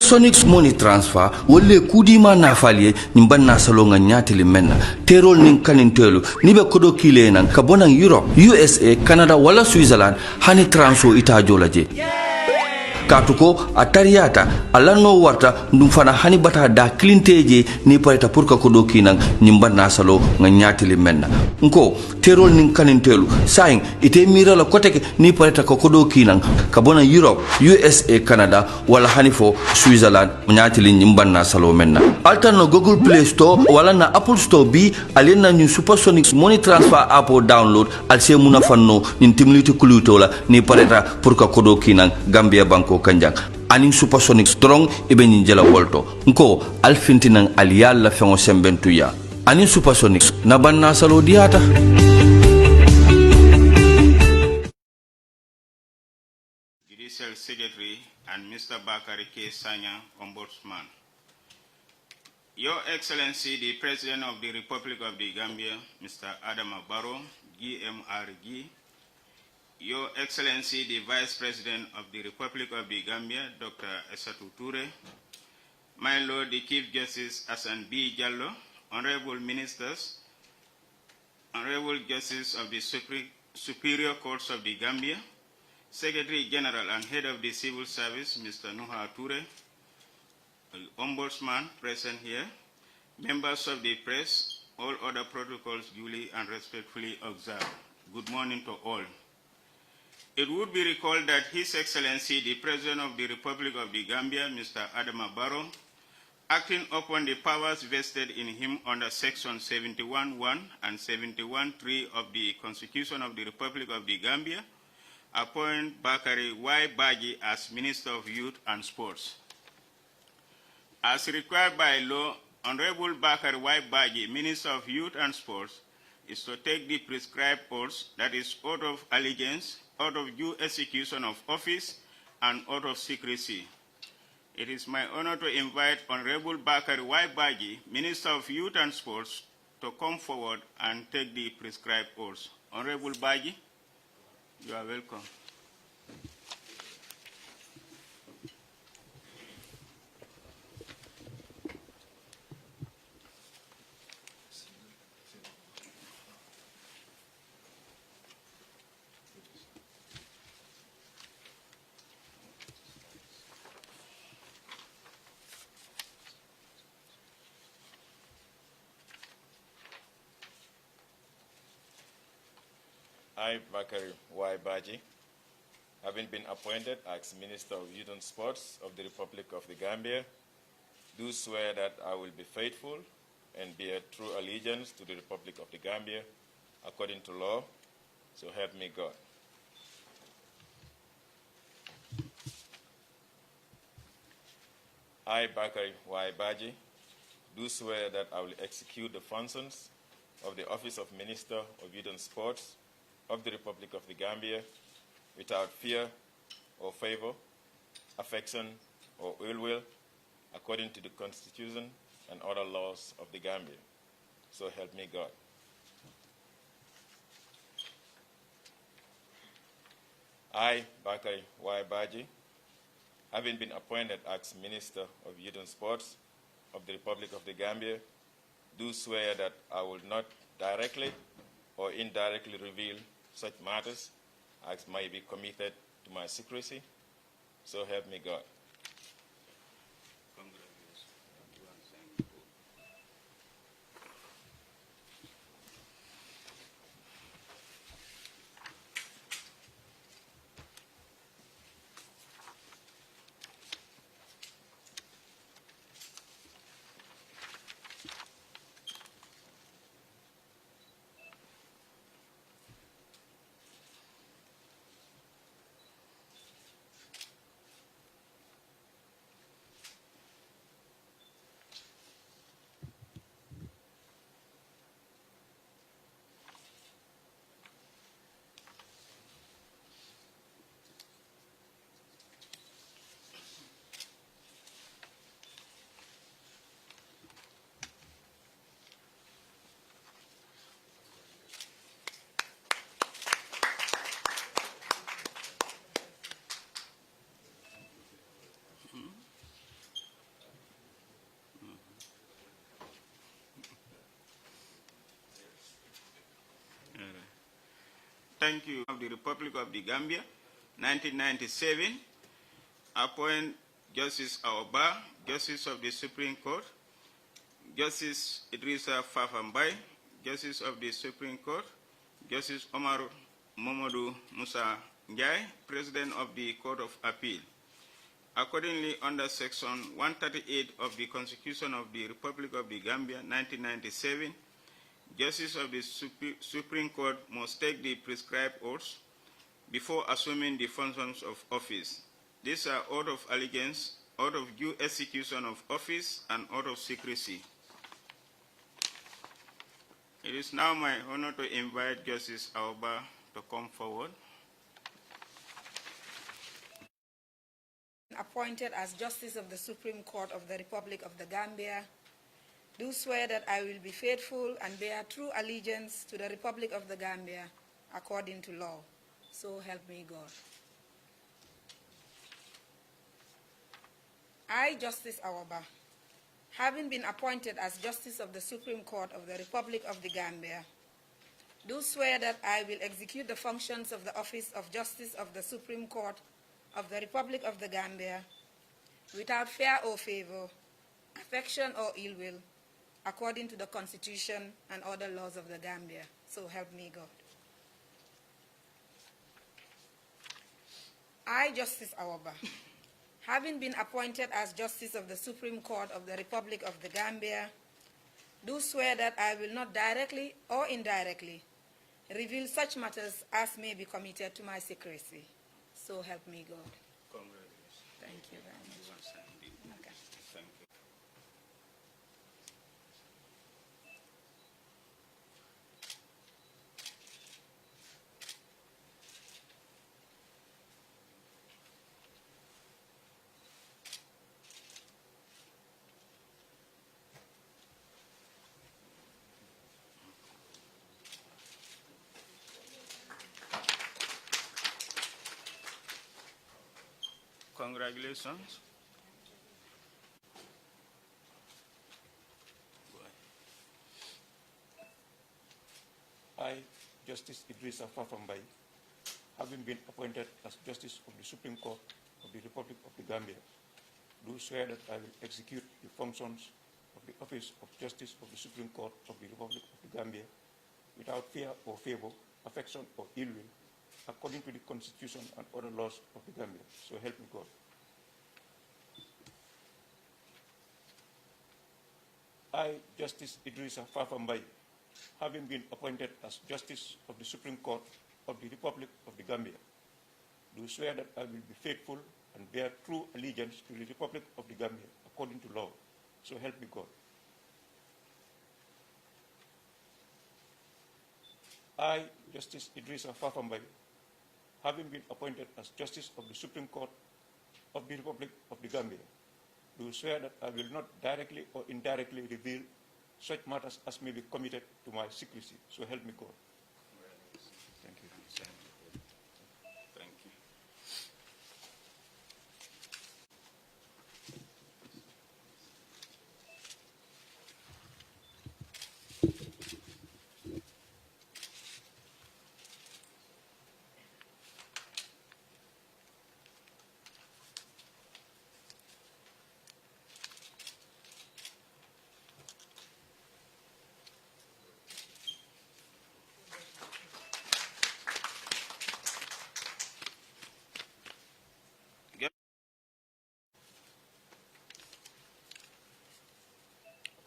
Sonics money transfer wolle kudima na falie nimbanna salonga nyatili menna terol nin kanintelu nibe kodo kile nan kabona Europe USA Canada wala Switzerland hani transfer ita jolaje katuko atariata alano warta ndum fana hani bata da clinteje ni pareta pour ka kodo kinan nimbanna salo nga nyatili menna nko terol nin kanintelu sain ite mira la koteke ni pareta ko kodo kinan kabona Europe USA Canada wala hani fo Switzerland nyatili nimbanna salo menna altano Google Play Store wala na Apple Store bi alena ñu Supersonics money transfer app download al se muna fanno nin timliti kulutola ni pareta pour ka kodo kinan Gambia banko kanjang anin Supersonics strong ibe njela wolto nko alfintinan aliyalla fengo sembentuya anin Supersonics na banna salo diata Judicial Secretary and Mr. Bakari K. Sanya, Ombudsman. Your Excellency, the President of the Republic of the Gambia, Mr. Adama Barrow, GMRG, Your Excellency, the Vice President of the Republic of the Gambia, Dr. Esatu Ture, my Lord, the Chief Justice Hassan B. Jallo, Honorable Ministers, Honorable Justice of the Superior Courts of the Gambia, Secretary General and Head of the Civil Service, Mr. Nuha Ture, Ombudsman present here, members of the press, all other protocols duly and respectfully observed. Good morning to all. It would be recalled that His Excellency, the President of the Republic of the Gambia, Mr. Adama Barrow, acting upon the powers vested in him under Section 71(1) and 71(3) of the Constitution of the Republic of the Gambia, appoint Bakari Y. Baji as Minister of Youth and Sports. As required by law, Honorable Bakari Y. Baji, Minister of Youth and Sports, is to take the prescribed oaths, that is, oath of allegiance, oath of due execution of office, and oath of secrecy. It is my honor to invite Honorable Bakari Y. Baji, Minister of Youth and Sports, to come forward and take the prescribed oaths. Honorable Baji, you are welcome. I, Bakari Y. Baji, having been appointed as Minister of Youth and Sports of the Republic of the Gambia, do swear that I will be faithful and bear true allegiance to the Republic of the Gambia according to law, so help me God. I, Bakari Y. Baji, do swear that I will execute the functions of the Office of Minister of Youth and Sports of the Republic of the Gambia without fear or favor, affection or ill will, according to the Constitution and other laws of the Gambia. So help me God. I, Bakari Y. Baji, having been appointed as Minister of Youth and Sports of the Republic of the Gambia, do swear that I will not directly or indirectly reveal such matters as may be committed to my secrecy. So help me God. Thank you. Of the Republic of the Gambia, 1997, appoint Justice Aoba, Justice of the Supreme Court, Justice Idrissa Fafambai, Justice of the Supreme Court, Justice Omar Momodu Musa Njai, President of the Court of Appeal. Accordingly, under Section 138 of the Constitution of the Republic of the Gambia, 1997, Justice of the Supreme Court must take the prescribed oaths before assuming the functions of office. These are oath of allegiance, oath of due execution of office, and oath of secrecy. It is now my honor to invite Justice Aoba to come forward. Appointed as Justice of the Supreme Court of the Republic of the Gambia, do swear that I will be faithful and bear true allegiance to the Republic of the Gambia according to law. So help me God. I, Justice Aoba, having been appointed as Justice of the Supreme Court of the Republic of the Gambia, do swear that I will execute the functions of the office of Justice of the Supreme Court of the Republic of the Gambia without fear or favor, affection or ill will, according to the Constitution and other laws of the Gambia. So help me God. I, Justice Aoba, having been appointed as Justice of the Supreme Court of the Republic of the Gambia, do swear that I will not directly or indirectly reveal such matters as may be committed to my secrecy. So help me God. Congratulations. Thank you very much. Okay. Thank you. Congratulations. I, Justice Idrissa Fafambai, having been appointed as Justice of the Supreme Court of the Republic of the Gambia, do swear that I will execute the functions of the office of Justice of the Supreme Court of the Republic of the Gambia without fear or favor, affection or ill will, according to the Constitution and other laws of the Gambia. So help me God. I, Justice Idrissa Fafambai, having been appointed as Justice of the Supreme Court of the Republic of the Gambia, do swear that I will be faithful and bear true allegiance to the Republic of the Gambia according to law. So help me God. I, Justice Idrissa Fafambai, having been appointed as Justice of the Supreme Court of the Republic of the Gambia, do swear that I will not directly or indirectly reveal such matters as may be committed to my secrecy. So help me God. Thank you. Thank you.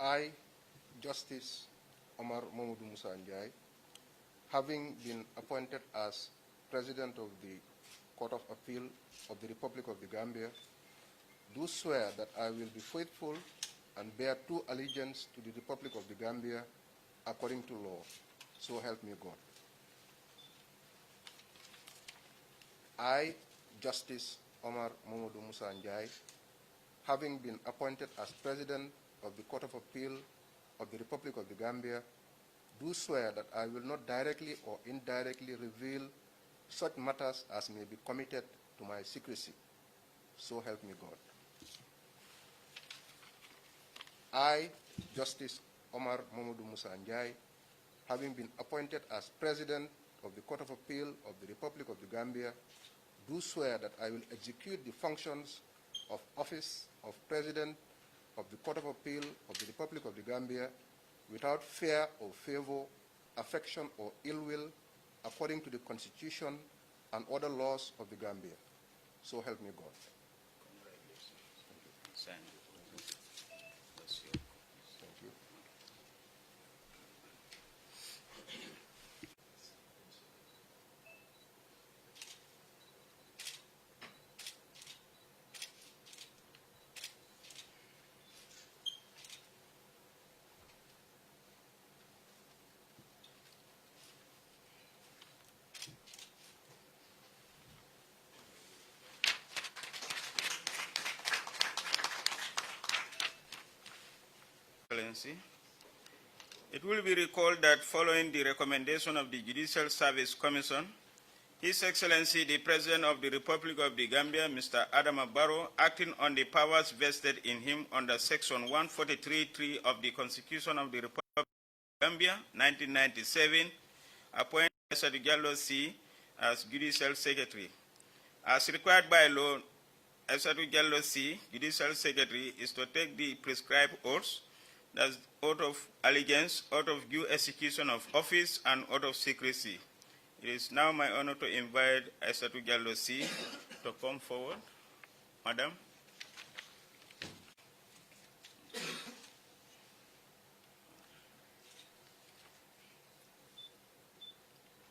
I, Justice Omar Momodu Musa Njai, having been appointed as President of the Court of Appeal of the Republic of the Gambia, do swear that I will be faithful and bear true allegiance to the Republic of the Gambia according to law. So help me God. I, Justice Omar Momodu Musa Njai, having been appointed as President of the Court of Appeal of the Republic of the Gambia, do swear that I will not directly or indirectly reveal such matters as may be committed to my secrecy. So help me God. I, Justice Omar Momodu Musa Njai, having been appointed as President of the Court of Appeal of the Republic of the Gambia, do swear that I will execute the functions of office of President of the Court of Appeal of the Republic of the Gambia without fear or favor, affection or ill will, according to the Constitution and other laws of the Gambia. So help me God. Sign. That's your Thank you. Excellency. It will be recalled that following the recommendation of the Judicial Service Commission, His Excellency the President of the Republic of the Gambia, Mr. Adama Barrow, acting on the powers vested in him under Section 143(3) of the Constitution of the Republic of the Gambia, 1997, appointed Aissatou Diallo C. as Judicial Secretary. As required by law, Aissatou Diallo C., Judicial Secretary, is to take the prescribed oaths, that's oath of allegiance, oath of due execution of office, and oath of secrecy. It is now my honor to invite Aissatou Diallo C. to come forward. Madam.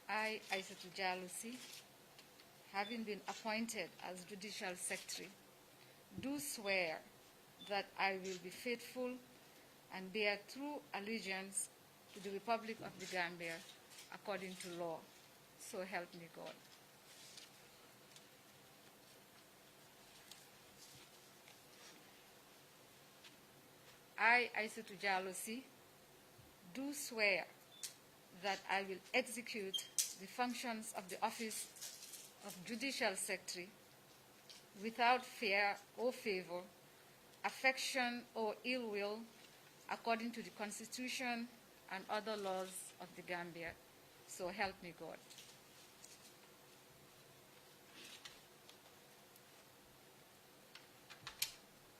I, Aissatou Diallo C., having been appointed as Judicial Secretary, do swear that I will be faithful and bear true allegiance to the Republic of the Gambia according to law. So help me God. I, Aissatou Diallo C., do swear that I will execute the functions of the office of Judicial Secretary without fear or favor, affection or ill will, according to the Constitution and other laws of the Gambia. So help me God.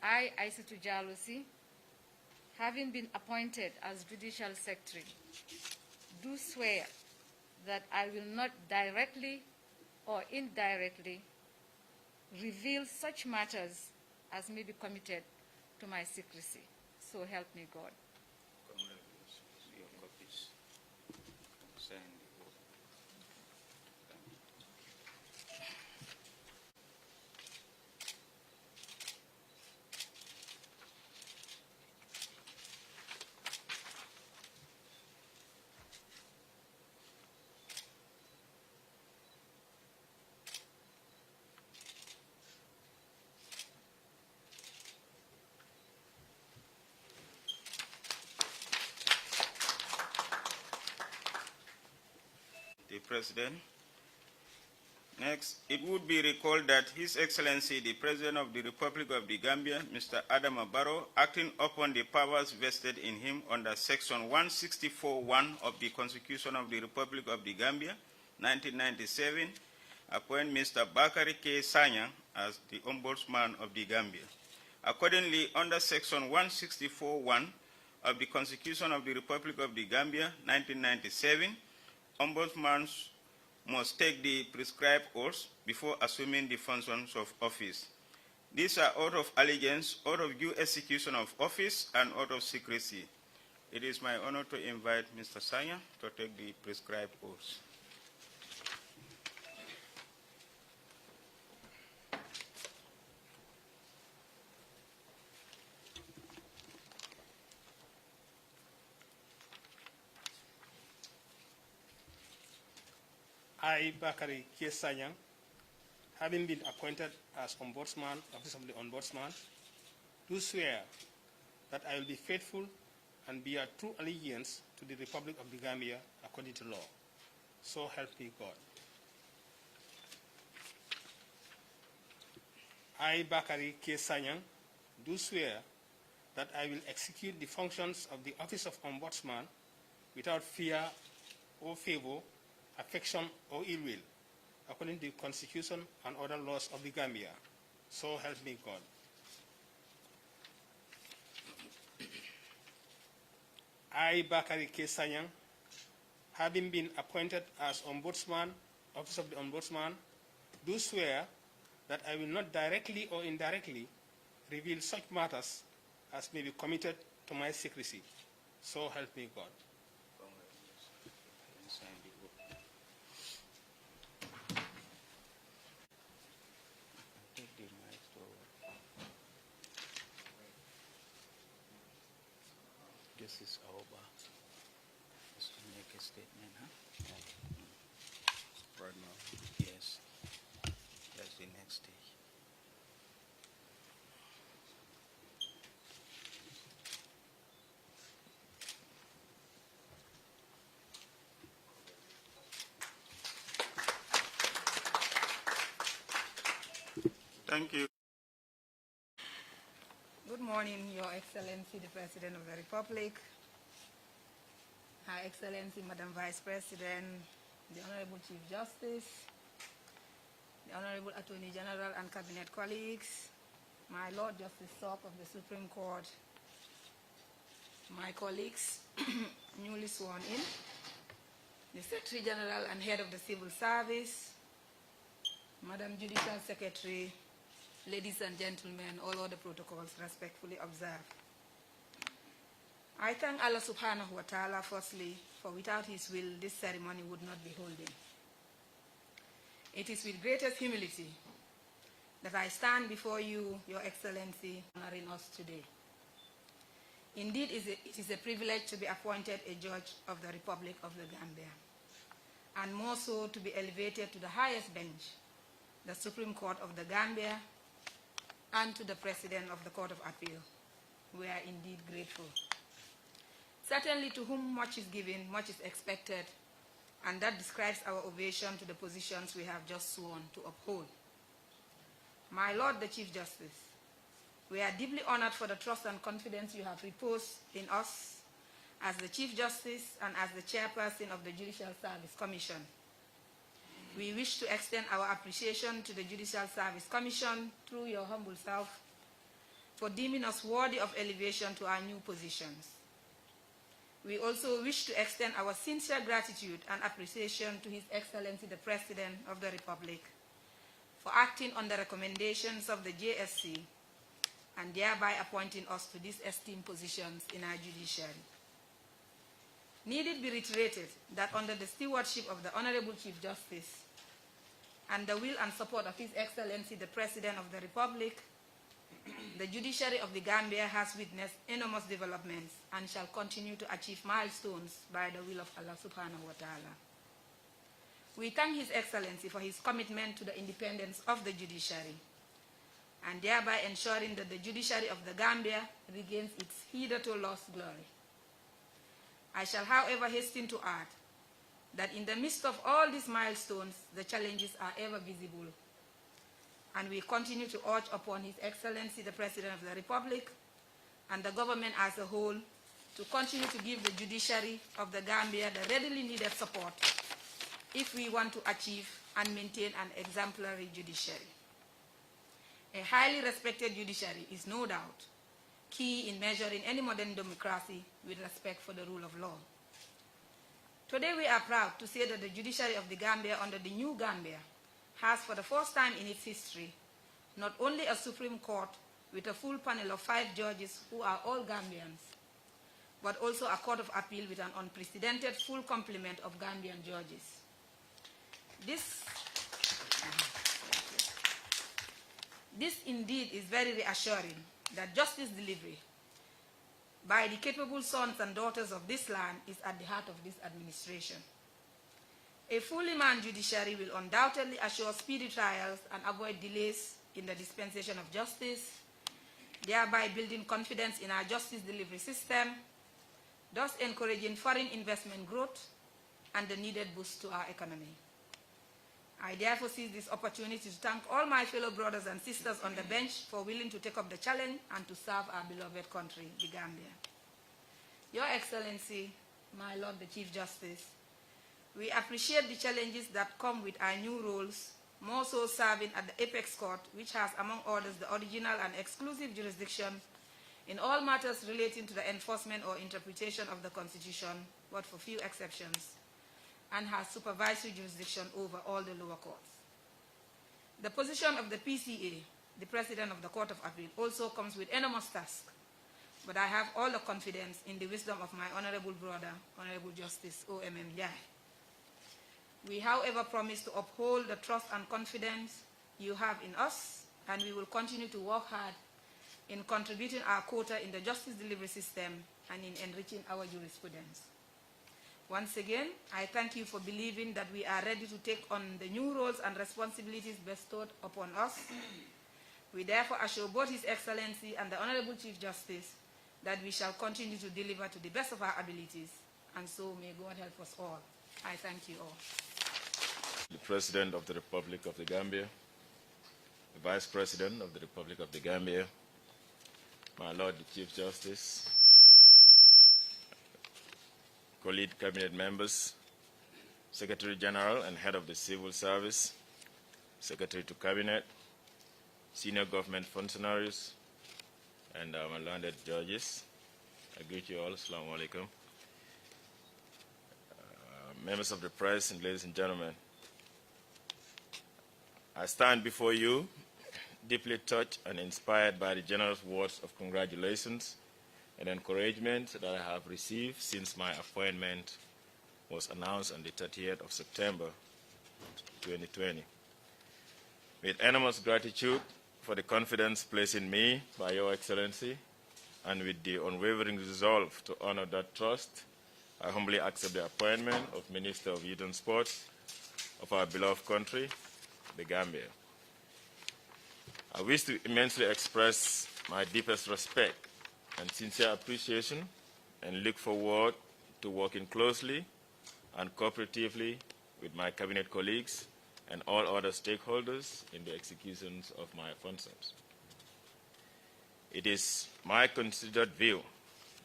I, Aissatou Diallo C., having been appointed as Judicial Secretary, do swear that I will not directly or indirectly reveal such matters as may be committed to my secrecy. So help me God. Congratulations. Your copies. Sign the oath. The President. Next, it would be recalled that His Excellency the President of the Republic of the Gambia, Mr. Adama Barrow, acting upon the powers vested in him under Section 164(1) of the Constitution of the Republic of the Gambia, 1997, appoint Mr. Bakari K. Sanyang as the Ombudsman of the Gambia. Accordingly, under Section 164(1) of the Constitution of the Republic of the Gambia, 1997, Ombudsman must take the prescribed oaths before assuming the functions of office. These are oath of allegiance, oath of due execution of office, and oath of secrecy. It is my honor to invite Mr. Sanya to take the prescribed oaths. I, Bakari Kiesanyang, having been appointed as Ombudsman, Office of the Ombudsman, do swear that I will be faithful and bear true allegiance to the Republic of the Gambia according to law. So help me God. I, Bakari Kiesanyang, do swear that I will execute the functions of the Office of Ombudsman without fear or favor, affection, or ill will, according to the Constitution and other laws of the Gambia. So help me God. I, Bakari K. Sanyang, having been appointed as Ombudsman, Office of the Ombudsman, do swear that I will not directly or indirectly reveal such matters as may be committed to my secrecy. So help me God. This is over. Just to make a statement, huh? Right now. Yes. That's the next stage. Thank you. Good morning, Your Excellency, the President of the Republic, Her Excellency, Madam Vice President, the Honorable Chief Justice, the Honorable Attorney General and Cabinet colleagues, my Lord Justice Sock of the Supreme Court, my colleagues newly sworn in, the Secretary General and Head of the Civil Service, Madam Judicial Secretary, ladies and gentlemen, all other protocols respectfully observed. I thank Allah subhanahu wa ta'ala firstly, for without his will, this ceremony would not be holding. It is with greatest humility that I stand before you, Your Excellency, honoring us today. Indeed, it is a privilege to be appointed a judge of the Republic of the Gambia, and more so to be elevated to the highest bench, the Supreme Court of the Gambia, and to the President of the Court of Appeal. We are indeed grateful. Certainly, to whom much is given, much is expected, and that describes our ovation to the positions we have just sworn to uphold. My Lord the Chief Justice, we are deeply honored for the trust and confidence you have reposed in us as the Chief Justice and as the Chairperson of the Judicial Service Commission. We wish to extend our appreciation to the Judicial Service Commission through your humble self for deeming us worthy of elevation to our new positions. We also wish to extend our sincere gratitude and appreciation to His Excellency the President of the Republic for acting on the recommendations of the JSC and thereby appointing us to these esteemed positions in our judiciary. Need it be reiterated that under the stewardship of the Honorable Chief Justice and the will and support of His Excellency the President of the Republic, the judiciary of the Gambia has witnessed enormous developments and shall continue to achieve milestones by the will of Allah subhanahu wa ta'ala. We thank His Excellency for his commitment to the independence of the judiciary and thereby ensuring that the judiciary of the Gambia regains its hitherto lost glory. I shall, however, hasten to add that in the midst of all these milestones, the challenges are ever visible, and we continue to urge upon His Excellency the President of the Republic and the government as a whole to continue to give the judiciary of the Gambia the readily needed support if we want to achieve and maintain an exemplary judiciary. A highly respected judiciary is no doubt key in measuring any modern democracy with respect for the rule of law. Today we are proud to say that the judiciary of the Gambia under the new Gambia has for the first time in its history not only a Supreme Court with a full panel of 5 judges who are all Gambians, but also a Court of Appeal with an unprecedented full complement of Gambian judges. This indeed is very reassuring that justice delivery by the capable sons and daughters of this land is at the heart of this administration. A fully manned judiciary will undoubtedly assure speedy trials and avoid delays in the dispensation of justice, thereby building confidence in our justice delivery system, thus encouraging foreign investment growth and the needed boost to our economy. I therefore seize this opportunity to thank all my fellow brothers and sisters on the bench for willing to take up the challenge and to serve our beloved country, the Gambia. Your Excellency, my Lord the Chief Justice, We appreciate the challenges that come with our new roles, more so serving at the Apex Court, which has, among others, the original and exclusive jurisdiction in all matters relating to the enforcement or interpretation of the Constitution, but for few exceptions, and has supervisory jurisdiction over all the lower courts. The position of the PCA, the President of the Court of Appeal, also comes with enormous task, but I have all the confidence in the wisdom of my honorable brother, Honorable Justice O.M.M. Jai. We, however, promise to uphold the trust and confidence you have in us, and we will continue to work hard in contributing our quota in the justice delivery system and in enriching our jurisprudence. Once again, I thank you for believing that we are ready to take on the new roles and responsibilities bestowed upon us. We therefore assure both His Excellency and the Honorable Chief Justice that we shall continue to deliver to the best of our abilities, and so may God help us all. I thank you all. The President of the Republic of the Gambia, the Vice President of the Republic of the Gambia, my Lord the Chief Justice, colleague cabinet members, Secretary General and Head of the Civil Service, Secretary to Cabinet, senior government functionaries, and my learned judges. I greet you all. Assalamu alaikum. Members of the press and ladies and gentlemen, I stand before you deeply touched and inspired by the generous words of congratulations and encouragement that I have received since my appointment was announced on the 30th of September 2020. With enormous gratitude for the confidence placed in me by Your Excellency, and with the unwavering resolve to honor that trust, I humbly accept the appointment of Minister of Youth and Sports of our beloved country, the Gambia. I wish to immensely express my deepest respect and sincere appreciation and look forward to working closely and cooperatively with my cabinet colleagues and all other stakeholders in the executions of my functions. It is my considered view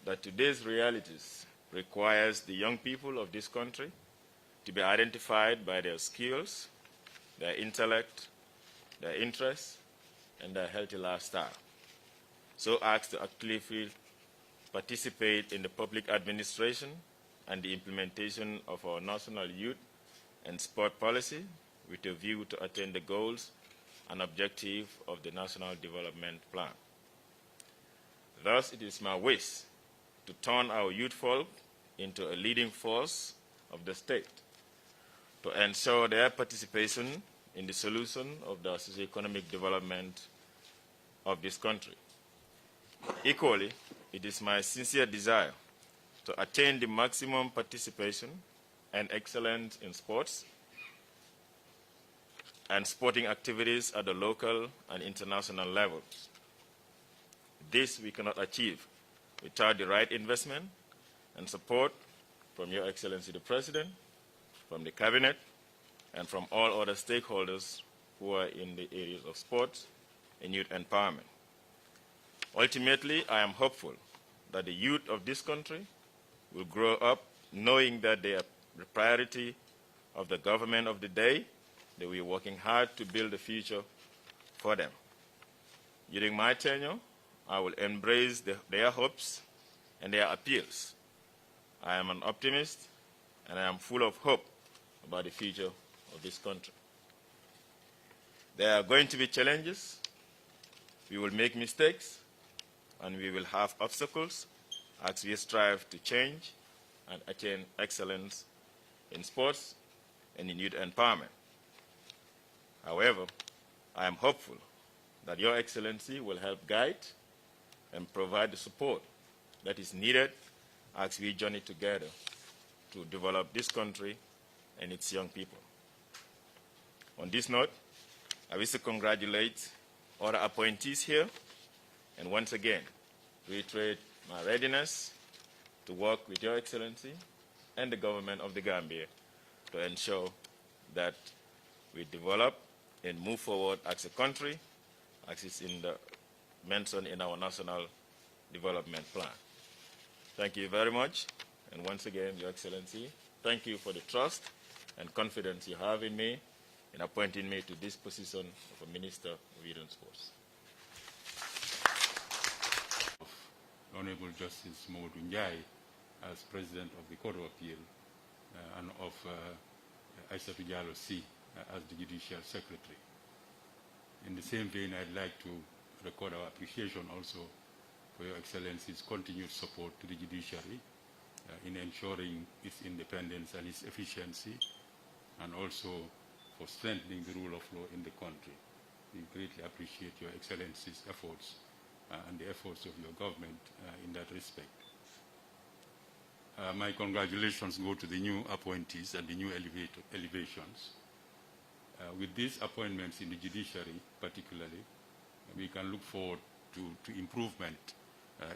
that today's realities requires the young people of this country to be identified by their skills, their intellect, their interests, and their healthy lifestyle, so as to actively participate in the public administration and the implementation of our national youth and sport policy with a view to attain the goals and objectives of the National Development Plan. Thus, it is my wish to turn our youth folk into a leading force of the state, to ensure their participation in the solution of the socio-economic development of this country. Equally, it is my sincere desire to attain the maximum participation and excellence in sports and sporting activities at the local and international levels. This we cannot achieve without the right investment and support from Your Excellency the President, from the Cabinet, and from all other stakeholders who are in the areas of sports and youth empowerment. Ultimately, I am hopeful that the youth of this country will grow up knowing that they are the priority of the government of the day, that we are working hard to build a future for them. During my tenure, I will embrace their hopes and their appeals. I am an optimist, and I am full of hope about the future of this country. There are going to be challenges. We will make mistakes, and we will have obstacles as we strive to change and attain excellence in sports and in youth empowerment. However, I am hopeful that Your Excellency will help guide and provide the support that is needed as we journey together to develop this country and its young people. On this note, I wish to congratulate other appointees here and once again reiterate my readiness to work with Your Excellency and the government of the Gambia to ensure that we develop and move forward as a country, as is mentioned in our National Development Plan. Thank you very much. And once again, Your Excellency, thank you for the trust and confidence you have in me in appointing me to this position of a Minister of Youth and Sports. Honorable Justice Mamadou Ndiaye as President of the Court of Appeal and of Aissatou Diallo Sy as the Judicial Secretary. In the same vein, I'd like to record our appreciation also for Your Excellency's continued support to the judiciary in ensuring its independence and its efficiency, and also for strengthening the rule of law in the country. We greatly appreciate Your Excellency's efforts and the efforts of your government in that respect. My congratulations go to the new appointees and the new elevations. With these appointments in the judiciary particularly, we can look forward to improvement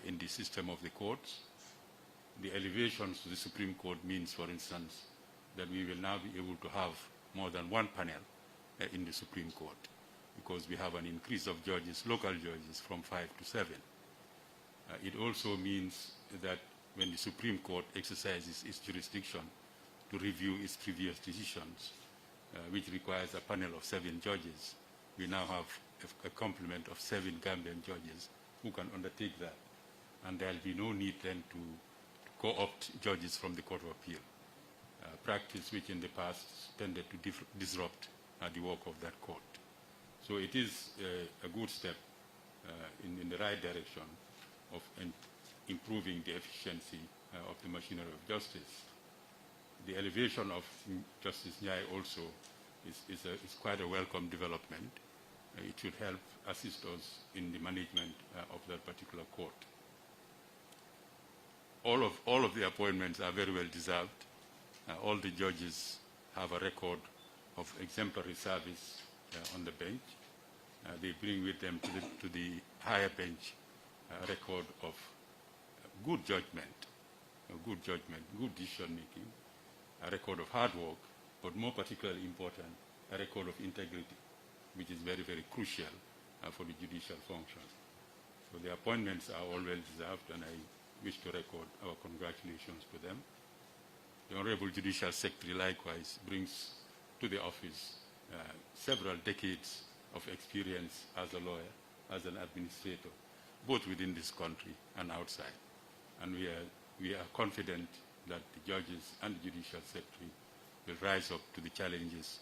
in the system of the courts. The elevations to the Supreme Court means, for instance, that we will now be able to have more than one panel in the Supreme Court, because we have an increase of judges, local judges, from 5 to 7. It also means that when the Supreme Court exercises its jurisdiction to review its previous decisions, which requires a panel of 7 judges, we now have a complement of 7 Gambian judges who can undertake that. And there will be no need then to co-opt judges from the Court of Appeal, practice which in the past tended to disrupt the work of that court. So it is a good step in the right direction of improving the efficiency of the machinery of justice. The elevation of Justice Nyai also is quite a welcome development. It should help assist us in the management of that particular court. All of the appointments are very well deserved. All the judges have a record of exemplary service on the bench. They bring with them to the higher bench a record of good judgment, good decision-making, a record of hard work, but more particularly important, a record of integrity, which is very, very crucial for the judicial function. So the appointments are all well deserved, and I wish to record our congratulations to them. The Honorable Judicial Secretary likewise brings to the office several decades of experience as a lawyer, as an administrator, both within this country and outside. And we are confident that the judges and the Judicial Secretary will rise up to the challenges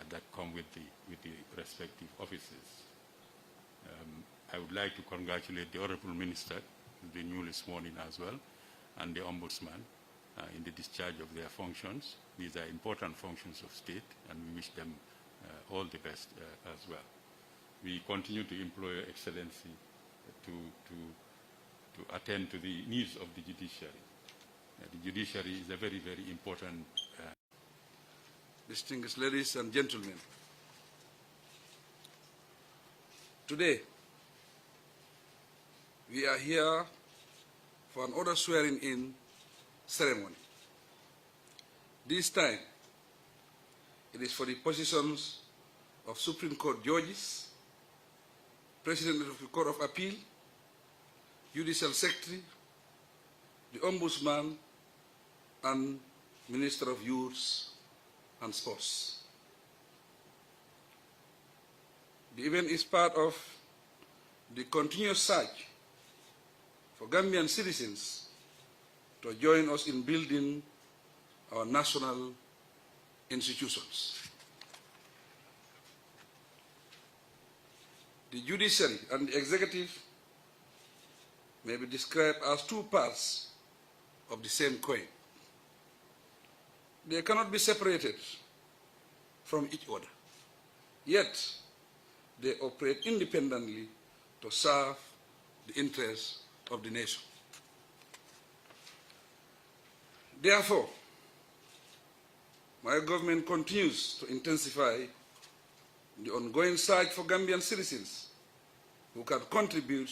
that come with the respective offices. I would like to congratulate the Honorable Minister, the newly sworn in as well, and the Ombudsman in the discharge of their functions. These are important functions of state, and we wish them all the best as well. We continue to implore Your Excellency to attend to the needs of the judiciary. The judiciary is a very, very important. Distinguished ladies and gentlemen, today we are here for an order swearing-in ceremony. This time, it is for the positions of Supreme Court judges, President of the Court of Appeal, Judicial Secretary, the Ombudsman, and Minister of Youth and Sports. The event is part of the continuous search for Gambian citizens to join us in building our national institutions. The judiciary and the executive may be described as two parts of the same coin. They cannot be separated from each other, yet they operate independently to serve the interests of the nation. Therefore, my government continues to intensify the ongoing search for Gambian citizens who can contribute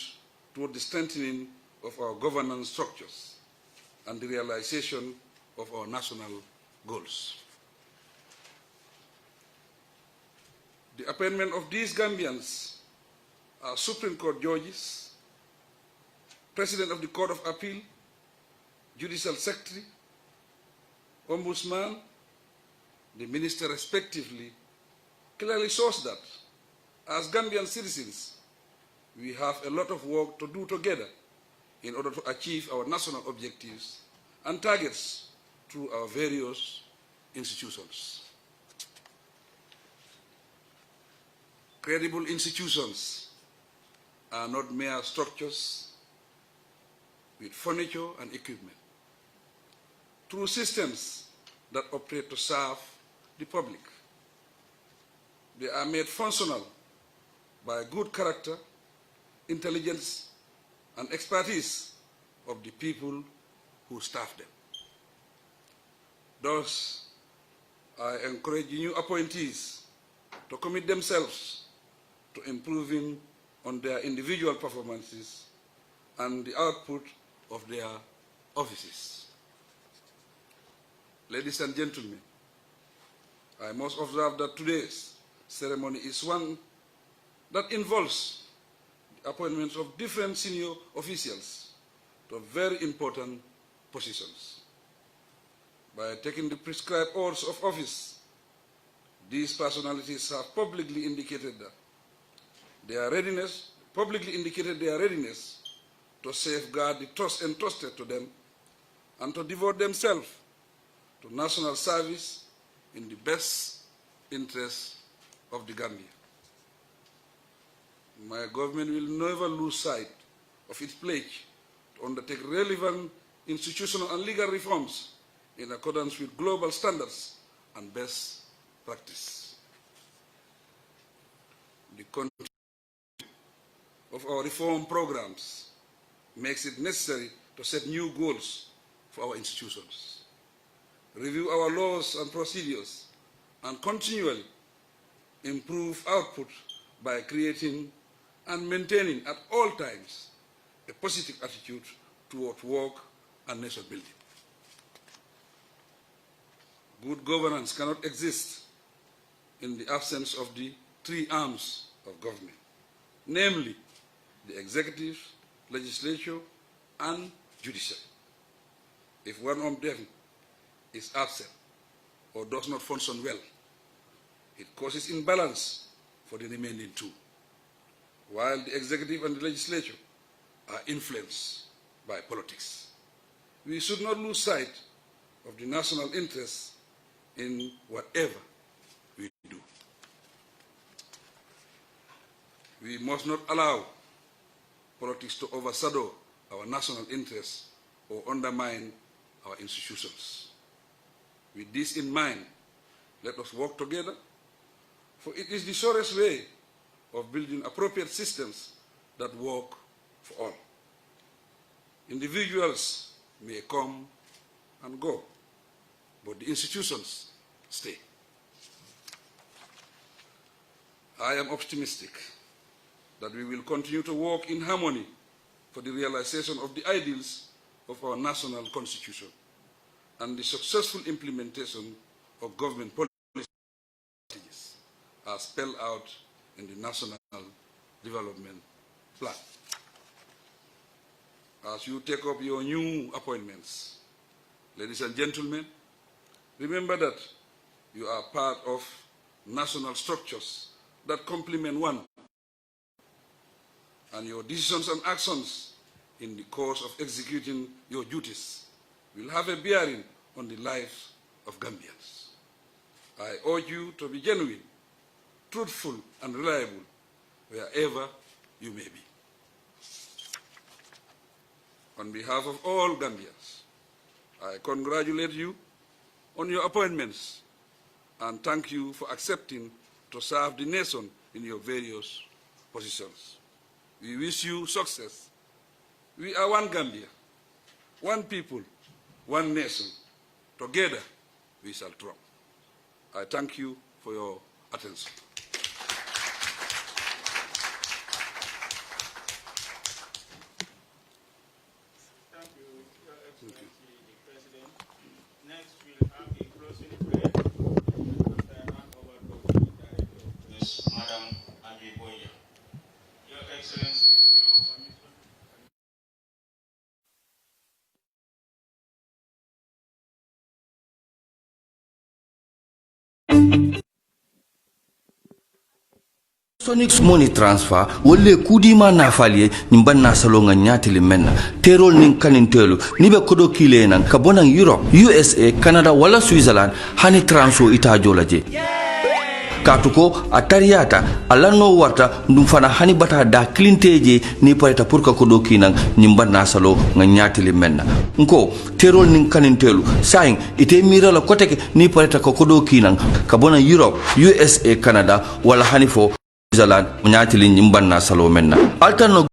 toward the strengthening of our governance structures and the realization of our national goals. The appointment of these Gambians as Supreme Court judges, President of the Court of Appeal, Judicial Secretary, Ombudsman, the minister respectively clearly shows that as Gambian citizens, we have a lot of work to do together in order to achieve our national objectives and targets through our various institutions. Credible institutions are not mere structures with furniture and equipment. Through systems that operate to serve the public, they are made functional by good character, intelligence, and expertise of the people who staff them. Thus, I encourage new appointees to commit themselves to improving on their individual performances and the output of their offices. Ladies and gentlemen, I must observe that today's ceremony is one that involves the appointments of different senior officials to very important positions. By taking the prescribed oaths of office, these personalities have publicly indicated their readiness to safeguard the trust entrusted to them and to devote themselves to national service in the best interests of the Gambia. My government will never lose sight of its pledge to undertake relevant institutional and legal reforms in accordance with global standards and best practice. The content of our reform programs makes it necessary to set new goals for our institutions, review our laws and procedures, and continually improve output by creating and maintaining at all times a positive attitude toward work and nation building. Good governance cannot exist in the absence of the three arms of government, namely the executive, legislature, and judiciary. If one of them is absent or does not function well, it causes imbalance for the remaining two, while the executive and the legislature are influenced by politics. We should not lose sight of the national interests in whatever we do. We must not allow politics to overshadow our national interests or undermine our institutions. With this in mind, let us work together, for it is the surest way of building appropriate systems that work for all. Individuals may come and go, but the institutions stay. I am optimistic that we will continue to work in harmony for the realization of the ideals of our national constitution and the successful implementation of government policies as spelled out in the National Development Plan. As you take up your new appointments, ladies and gentlemen, remember that you are part of national structures that complement one, and your decisions and actions in the course of executing your duties will have a bearing on the lives of Gambians. I urge you to be genuine, truthful, and reliable wherever you may be. On behalf of all Gambians, I congratulate you on your appointments and thank you for accepting to serve the nation in your various positions. We wish you success. We are one Gambia, one people, one nation. Together, we shall triumph. I thank you for your attention. Thank you, Your Excellency, the President. Next, we'll have a closing prayer. After I hand over to the Director, Ms. Madam Ami Boya. Your Excellency, with your permission. Sonic money transfer wolle kudima na falie nimbanna salonga nyatili menna terol nin kanintelu nibe kodo kile nan kabona Europe USA Canada wala Switzerland hani transfer ita jolaje katuko atariata alano warta ndum fana hani bata da clinteje ni pareta pour ka kodo kinan nimbanna salo nga nyatili menna nko terol nin kanintelu sain ite mira la koteke ni pareta ka kodo kinan kabona Europe USA Canada wala hani fo Zalan nyatili nyimbanna salo menna altano